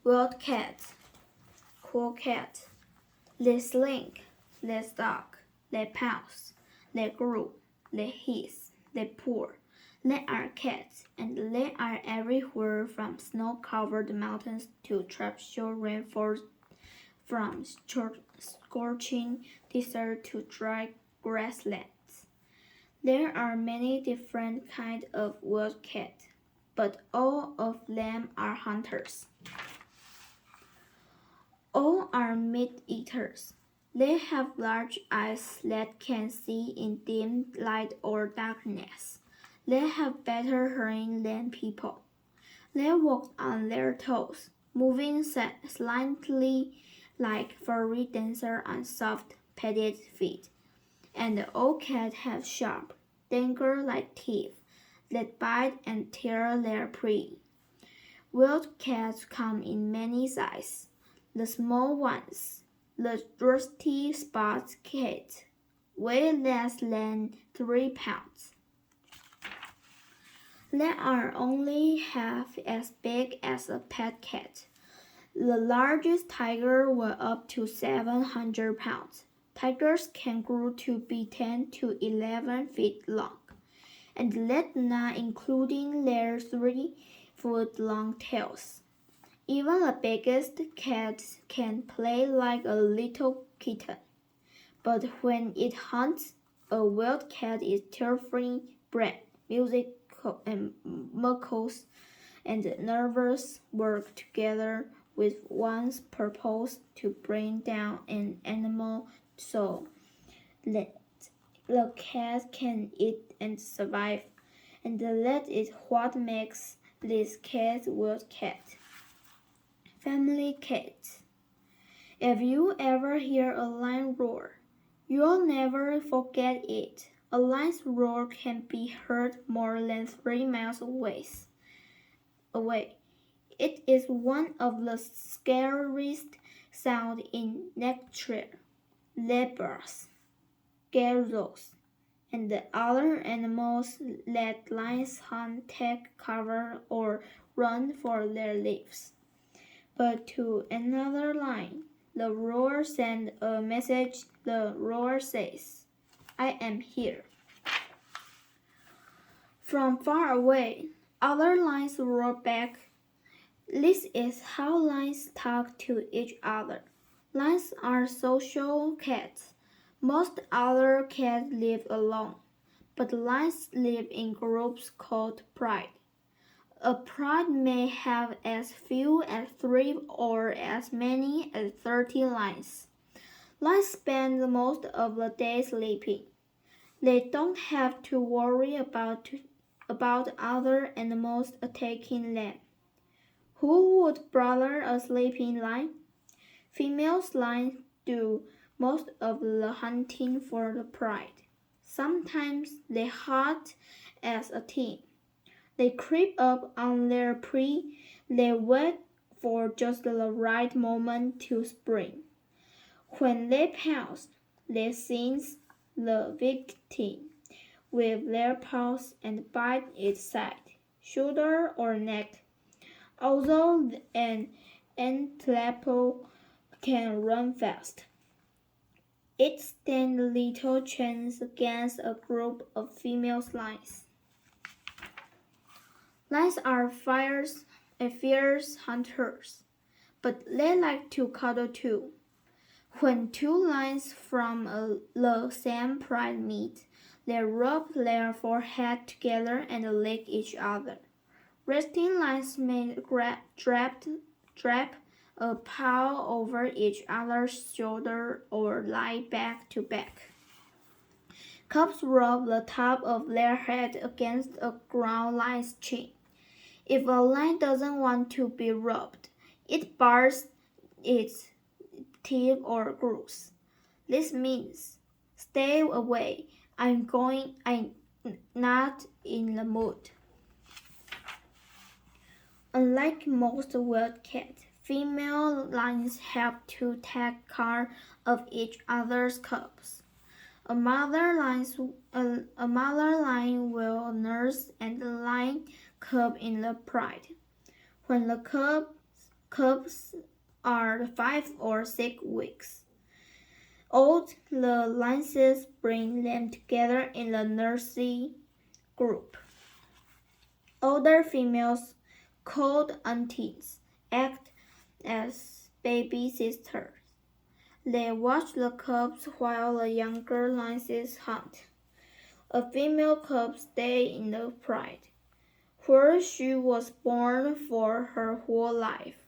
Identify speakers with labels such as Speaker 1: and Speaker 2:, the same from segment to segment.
Speaker 1: Wild cat, cool cat. They slink, they stalk, they pounce, they growl, they hiss, they purr. They are cats, and they are everywhere from snow-covered mountains to tropical rainforests, from scorching desert to dry grasslands. There are many different kinds of wild cats, but all of them are hunters. All are meat eaters. They have large eyes that can see in dim light or darkness. They have better hearing than people. They walk on their toes, moving slightly like furry dancers on soft, padded feet. And all cats have sharp, dagger-like teeth that bite and tear their prey. Wild cats come in many sizes. The small ones, the rusty spot cat, weigh less than 3 pounds. They are only half as big as a pet cat. The largest tiger was up to 700 pounds. Tigers can grow to be 10 to 11 feet long, and that's not including their 3-foot-long tails. Even the biggest cats can play like a little kitten, but when it hunts, a wild cat is terrifying, breath, musical, and muscles and nerves work together with one's purpose to bring down an animal so that the cat can eat and survive, and that is what makes this cat wild cat. Family cats. If you ever hear a lion roar, you'll never forget it. A lion's roar can be heard more than 3 miles away. It is one of the scariest sounds in nature. Leopards, gazelles, and the other animals that lions hunt take cover or run for their lives. But to another lion, the roar sends a message. The roar says, "I am here." From far away, other lions roar back. This is how lions talk to each other. Lions are social cats. Most other cats live alone, but lions live in groups called pride. A pride may have as few as 3 or as many as 30 lions. Lions spend most of the day sleeping. They don't have to worry about other animals attacking them. Who would bother a sleeping lion? Female lions do most of the hunting for the pride. Sometimes they hunt as a team. They creep up on their prey. They wait for just the right moment to spring. When they pounce, they seize the victim with their paws and bite its side, shoulder, or neck. Although an antelope can run fast, it stands little chance against a group of female lions. Lions are fierce hunters, but they like to cuddle too. When 2 lions from the same pride meet, they rub their foreheads together and lick each other. Resting lions may drap a paw over each other's shoulder or lie back to back. Cubs rub the top of their head against a ground lion's chin. If a lion doesn't want to be rubbed, it bars its teeth or growls. This means, "Stay away. I'm not in the mood." Unlike most wild cats, female lions help to take care of each other's cubs. A mother lion will nurse and lie cub in the pride. When the cubs cubs are 5 or 6 weeks old. The lynxes bring them together in the nursery group. Older females, called aunties, act as baby sisters. They watch the cubs while the younger lynxes hunt. A female cub stays in the pride, where she was born for her whole life.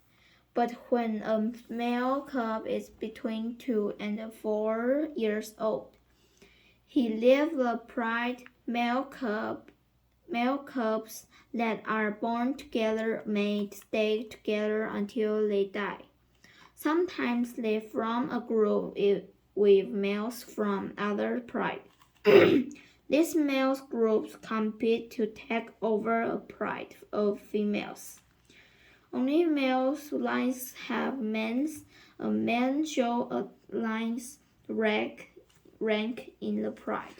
Speaker 1: But when a male cub is between 2 and 4 years old, he leaves the pride. Male cubs that are born together may stay together until they die. Sometimes they form a group with males from other pride. These male groups compete to take over a pride of females. Only male lines have males. A man shows a line's rank in the pride.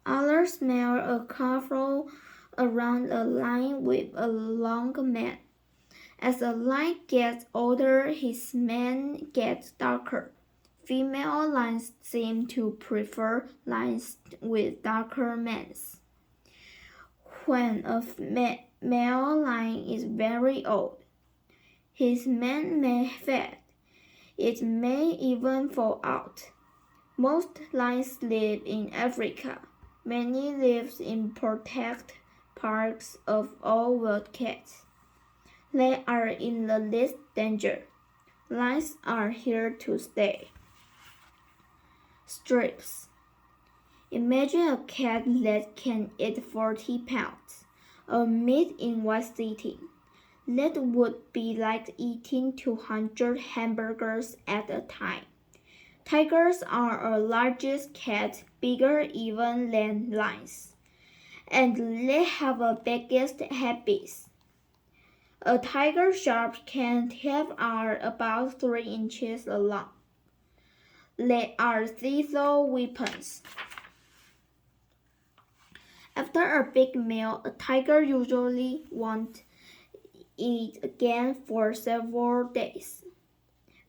Speaker 1: Others smell a curl around a line with a long mane. As a line gets older, his mane gets darker. Female lions seem to prefer lions with darker manes. When a male lion is very old, his mane may fade. It may even fall out. Most lions live in Africa. Many live in protected parks of all wildcats. They are in the least danger. Lions are here to stay. Strips. Imagine a cat that can eat 40 pounds of meat in one sitting. That would be like eating 200 hamburgers at a time. Tigers are our largest cat, bigger even than lions, and they have the biggest habits. A tiger's sharp teeth are about 3 inches long. They are lethal weapons. After a big meal, a tiger usually won't eat again for several days.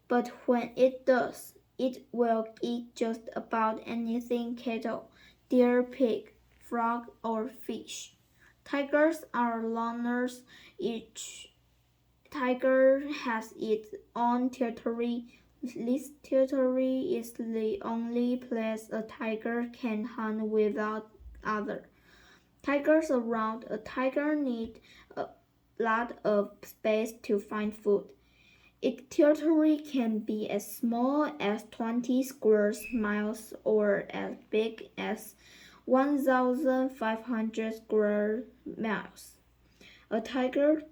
Speaker 1: But when it does, it will eat just about anything: cattle, deer, pig, frog, or fish. Tigers are loners. Each tiger has its own territory. This territory is the only place a tiger can hunt without others. Tigers around a tiger need a lot of space to find food. Its territory can be as small as 20 square miles or as big as 1,500 square miles. A tiger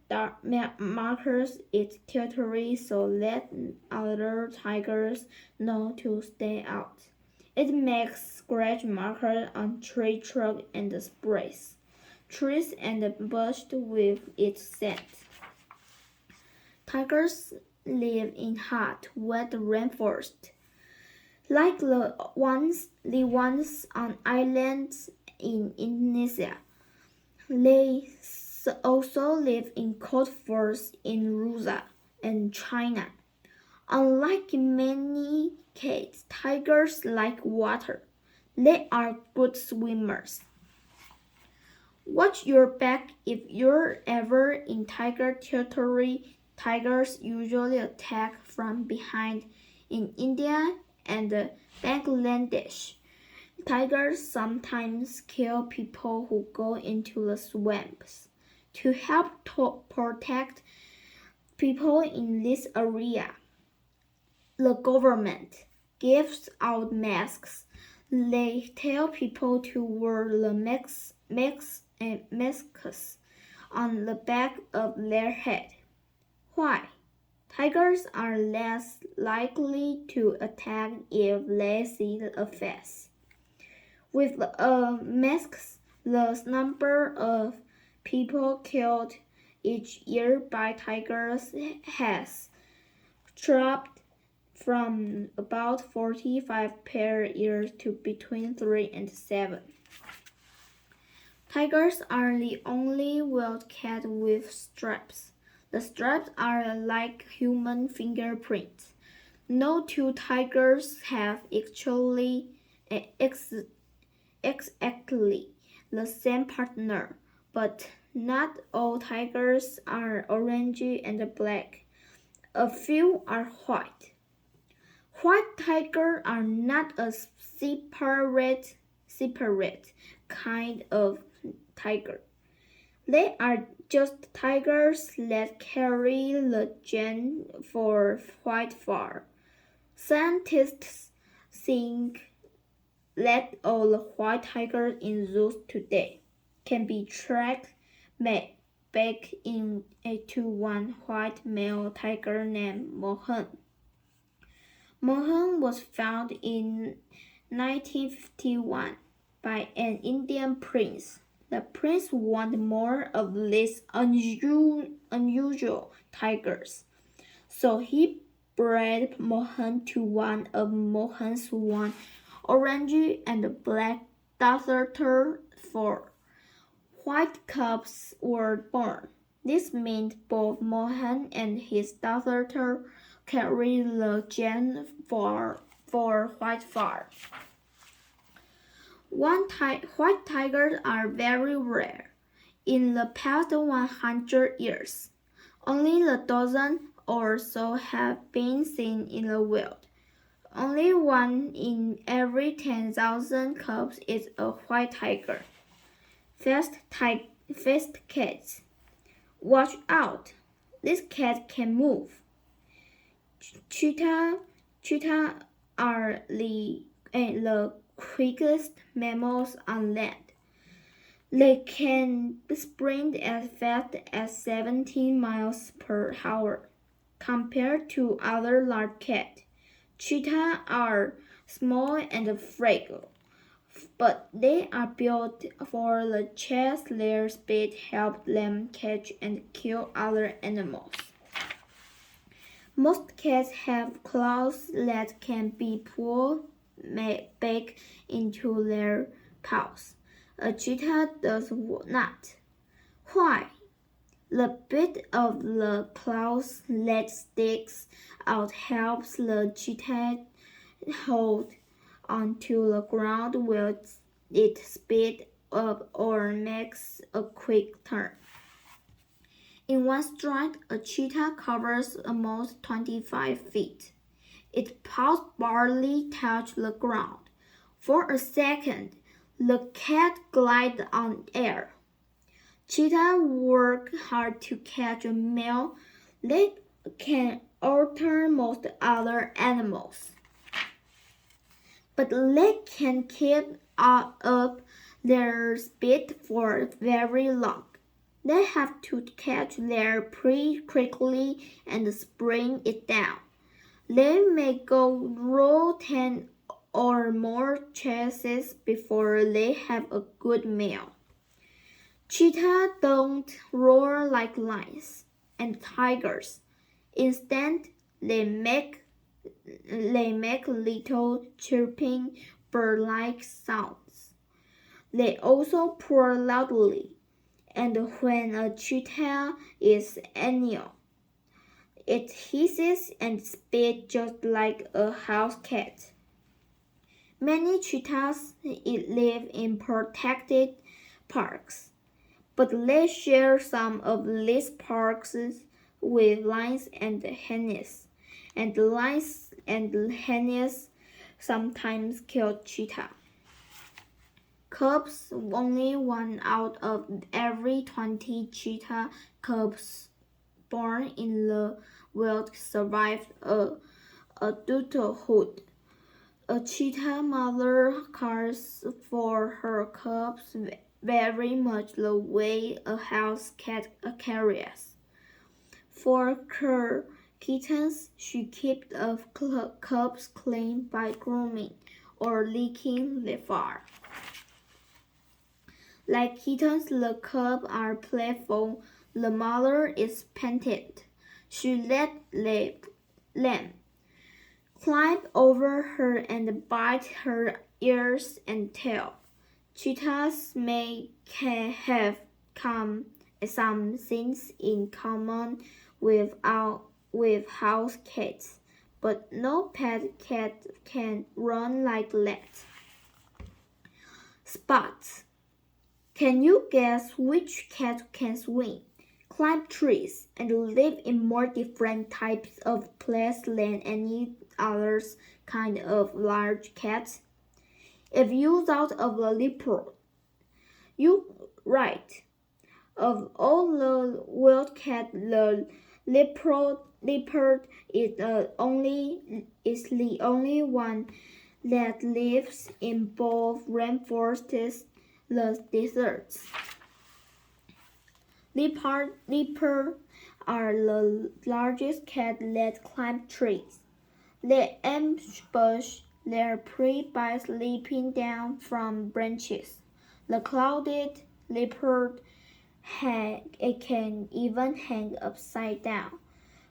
Speaker 1: marks its territory so that other tigers know to stay out. It makes scratch marks on tree trunks and sprays trees and bushes with its scent. Tigers live in hot, wet rainforests, like the ones on islands in Indonesia. They also live in cold forests in Russia and China. Unlike many cats, tigers like water. They are good swimmers. Watch your back if you're ever in tiger territory. Tigers usually attack from behind. In India and Bangladesh, tigers sometimes kill people who go into the swamps. To help protect people in this area, the government gives out masks. They tell people to wear the masks on the back of their head. Why? Tigers are less likely to attack if they see a face. With masks, the number of people killed each year by tigers has dropped from about 45 per year to between 3 and 7. Tigers are the only wildcat with stripes. The stripes are like human fingerprints. No two tigers have exactly the same partner, but not all tigers are orange and black. A few are white. White tigers are not a separate kind of tiger. They are just tigers that carry the gene for white fur. Scientists think that all the white tigers in zoos today can be tracked back to one white male tiger named Mohan. Mohan was found in 1951 by an Indian prince. The prince wanted more of these unusual tigers, so he bred Mohan to one of Mohan's orange and black daughters. 4 white cubs were born. This meant both Mohan and his daughter carried the gene for white fur. White tigers are very rare. In the past 100 years, only a dozen or so have been seen in the wild. Only one in every 10,000 cubs is a white tiger. Fast cats. Watch out! This cat can move. Cheetah are the quickest mammals on land. They can sprint as fast as 17 miles per hour. Compared to other large cats, cheetahs are small and fragile, but they are built for the chase. Their speed helps them catch and kill other animals. Most cats have claws that can be pulled back into their paws. A cheetah does not. Why? The bit of the claws that sticks out helps the cheetah hold onto the ground while it speeds up or makes a quick turn. In one stride, a cheetah covers almost 25 feet. Its paws barely touch the ground. For a second, the cat glides on air. Cheetahs work hard to catch a meal. They can outrun most other animals, but they can keep up their speed for very long. They have to catch their prey quickly and spring it down. They may go through 10 or more chases before they have a good meal. Cheetahs don't roar like lions and tigers. Instead, they make little chirping bird-like sounds. They also purr loudly, and when a cheetah is annoyed, it hisses and spits just like a house cat. Many cheetahs live in protected parks, but they share some of these parks with lions and hyenas, and lions and hyenas sometimes kill cheetahs. Cubs. Only 1 out of every 20 cheetah cubs born in the wild survive adulthood. A cheetah mother cares for her cubs very much the way a house cat cares for her kittens. She keeps the cubs clean by grooming or licking their fur. Like kittens, the cubs are playful. The mother is patient. She lets them climb over her and bite her ears and tail. Cheetahs may have come some things in common with house cats, but no pet cat can run like that. Spots. Can you guess which cat can swim, climb trees, and live in more different types of places than any other kind of large cat? If you thought of the leopard, you right. Of all the wild cats, the leopard is the only one that lives in both rainforests and deserts. Leopards are the largest cats that climb trees. They ambush their prey by leaping down from branches. The clouded leopard can even hang upside down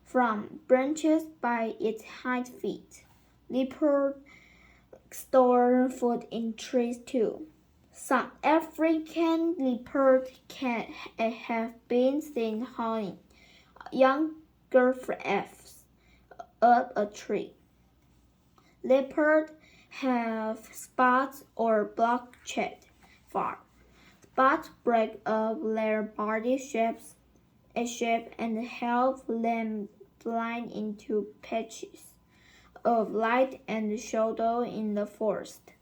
Speaker 1: from branches by its hind feet. Leopards store food in trees too. Some African leopards can have been seen hauling young giraffes up a tree. Leopards have spots or blotched fur. Spots break up their body shape and help them blend into patches of light and shadow in the forest.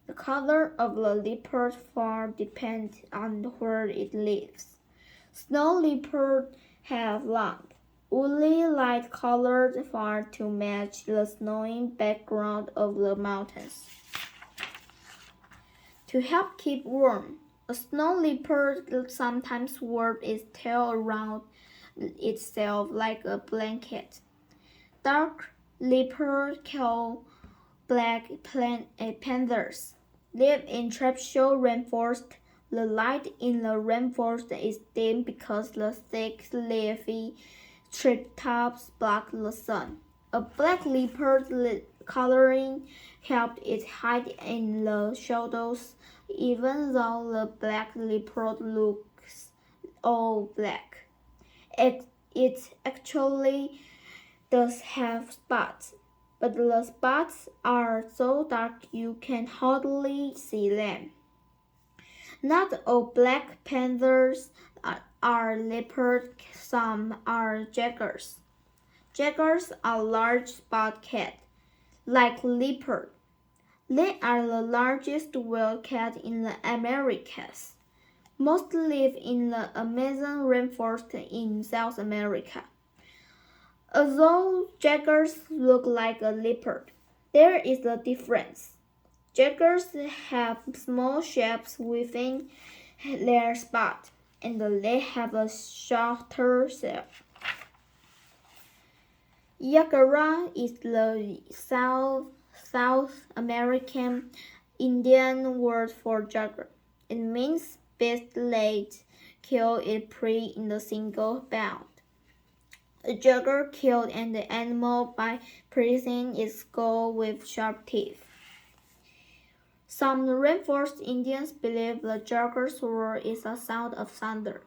Speaker 1: The color of the leopard fur depends on where it lives. Snow leopards have long, woolly light-colored fur to match the snowy background of the mountains. To help keep warm, a snow leopard sometimes wraps its tail around itself like a blanket. Dark leopards called black panthers live in tropical rainforest. The light in the rainforest is dim because the thick leafy treetops block the sun. A black leopard coloring helped it hide in the shadows, even though the black leopard looks all black. It actually does have spots, but the spots are so dark you can hardly see them. Not all black panthers are leopards, some are jaguars. Jaguars are large spot cats, like leopard. They are the largest wild cat in the Americas. Most live in the Amazon rainforest in South America. Although jaguars look like a leopard, there is a difference. Jaguars have small shapes within their spot, and they have a shorter shell. Yagara is the South American Indian word for jaguar. It means beast that kill its prey in a single bound. A jaguar killed an animal by piercing its skull with sharp teeth. Some rainforest Indians believe the jaguar's roar is a sound of thunder.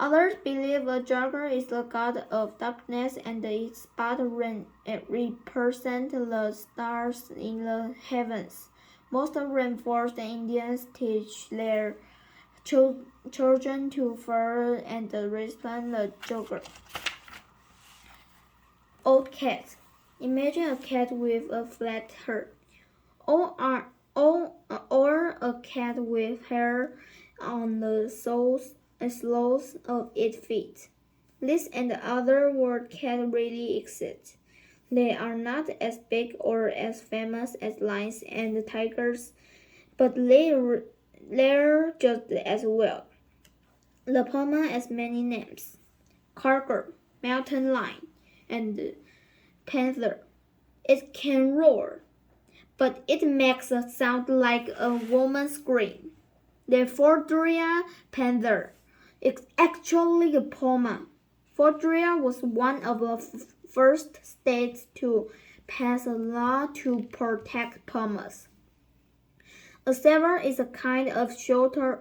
Speaker 1: Others believe the jaguar is the god of darkness and its spot represents the stars in the heavens. Most rainforest Indians teach their children to fear and respect the jaguar. Old cat. Imagine a cat with a flat head, or a cat with hair on the soles of its feet. This and other wild cats really exist. They are not as big or as famous as lions and tigers, but they're just as well. The puma has many names: cougar, mountain lion, and panther. It can roar, but it makes a sound like a woman scream. The Florida panther is actually a puma. Florida was one of the first states to pass a law to protect pumas. A zebra is a kind of short-tailed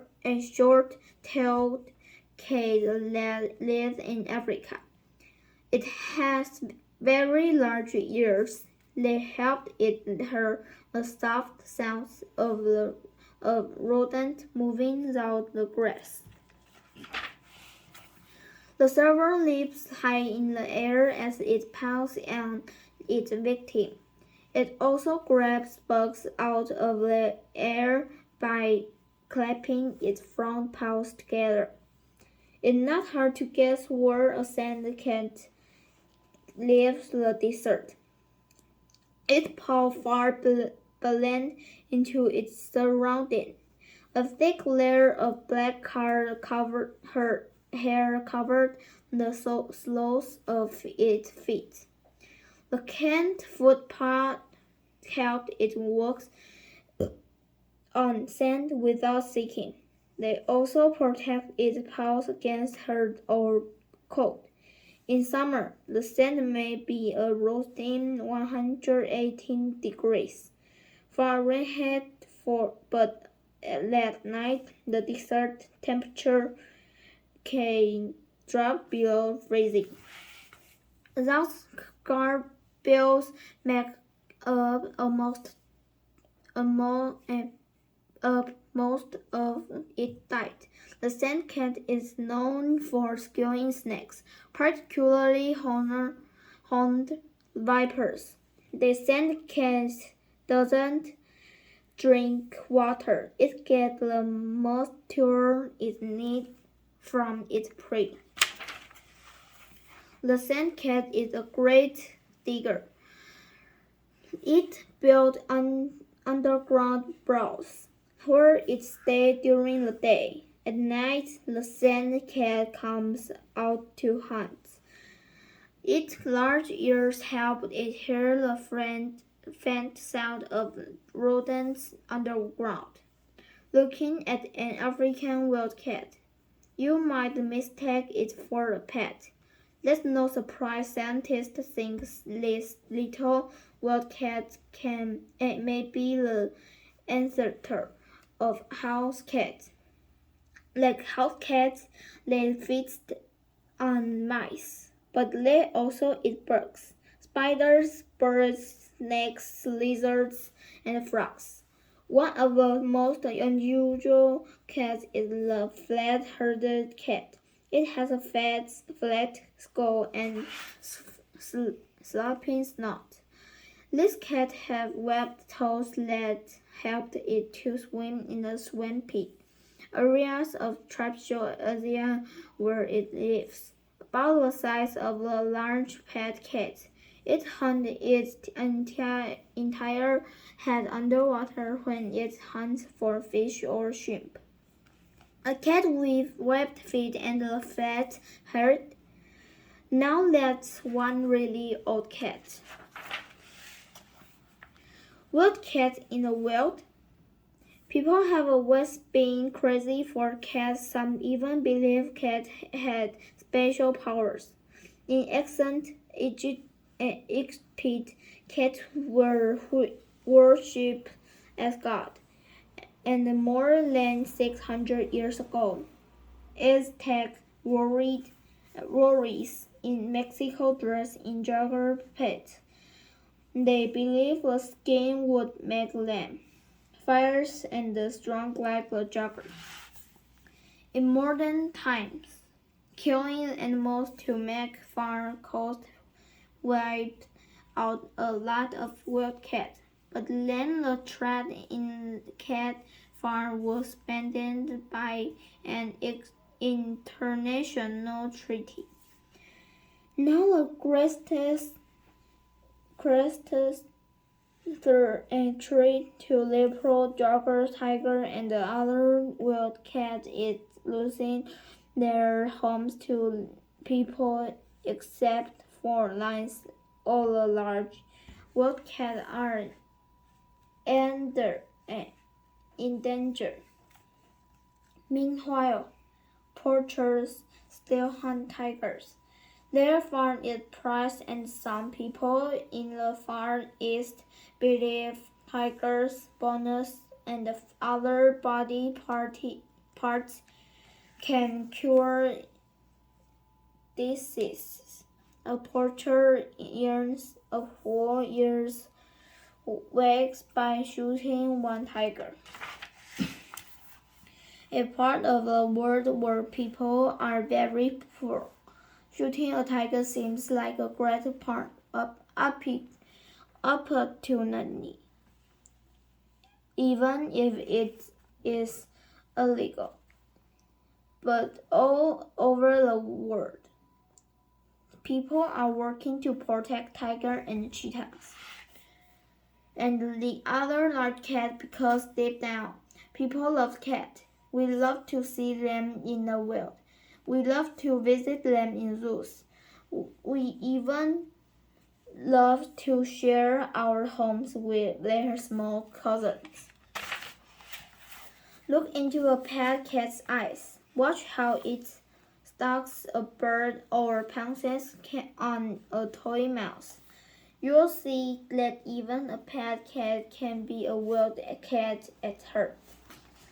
Speaker 1: cat that lives in Africa. It has very large ears. They help it hear a soft sound of rodent moving through the grass. The server leaps high in the air as it pounces on its victim. It also grabs bugs out of the air by clapping its front paws together. It's not hard to guess where a sand cat lives the desert. Its paws far blend into its surroundings. A thick layer of black hair covered the soles of its feet. The canned footpath helped it walk on sand without sinking. They also protect its paws against heat or cold. In summer, the sand may be a roasting 118 degrees Fahrenheit, but at night the desert temperature can drop below freezing. Those garbills make up most of its diet. The sand cat is known for killing snakes, particularly horned vipers. The sand cat doesn't drink water. It gets the moisture it needs from its prey. The sand cat is a great digger. It builds underground burrows where it stays during the day. At night, the sand cat comes out to hunt. Its large ears help it hear the faint sound of rodents underground. Looking at an African wildcat, you might mistake it for a pet. That's no surprise. Scientists think this little wildcat may be the ancestor of house cats. Like house cats, they feast on mice, but they also eat bugs, spiders, birds, snakes, lizards, and frogs. One of the most unusual cats is the flat-headed cat. It has a flat skull and sloping snout. This cat has webbed toes that helped it to swim in the swampy areas of tropical Asia where it lives. About the size of a large pet cat, it hunts its entire head underwater when it hunts for fish or shrimp. A cat with webbed feet and a flat head. Now that's one really old cat. Wild cats in the wild? People have always been crazy for cats. Some even believe cats had special powers. In ancient Egypt, cats were worshipped as gods. And more than 600 years ago, Aztec warriors in Mexico dressed in jaguar pets. They believed the skin would make them fierce and strong like a jaguar. In modern times, killing animals to make fur coats wiped out a lot of wild cats. But then the trade in cat fur was banned by an international treaty. Now the greatest threat to leopard, jaguar, tiger, and other wild cats is losing their homes to people except for lions. All the large wild cats are endangered. Meanwhile, poachers still hunt tigers. Their fur is prized, and some people in the Far East believe tigers' bones and other body parts can cure diseases. A poacher earns a whole year's wage by shooting one tiger. A part of the world where people are very poor. Shooting a tiger seems like a great opportunity, even if it is illegal. But all over the world, people are working to protect tigers and cheetahs and the other large cats because deep down, people love cats. We love to see them in the wild. We love to visit them in zoos. We even love to share our homes with their small cousins. Look into a pet cat's eyes. Watch how it stalks a bird or pounces on a toy mouse. You'll see that even a pet cat can be a wild cat at heart.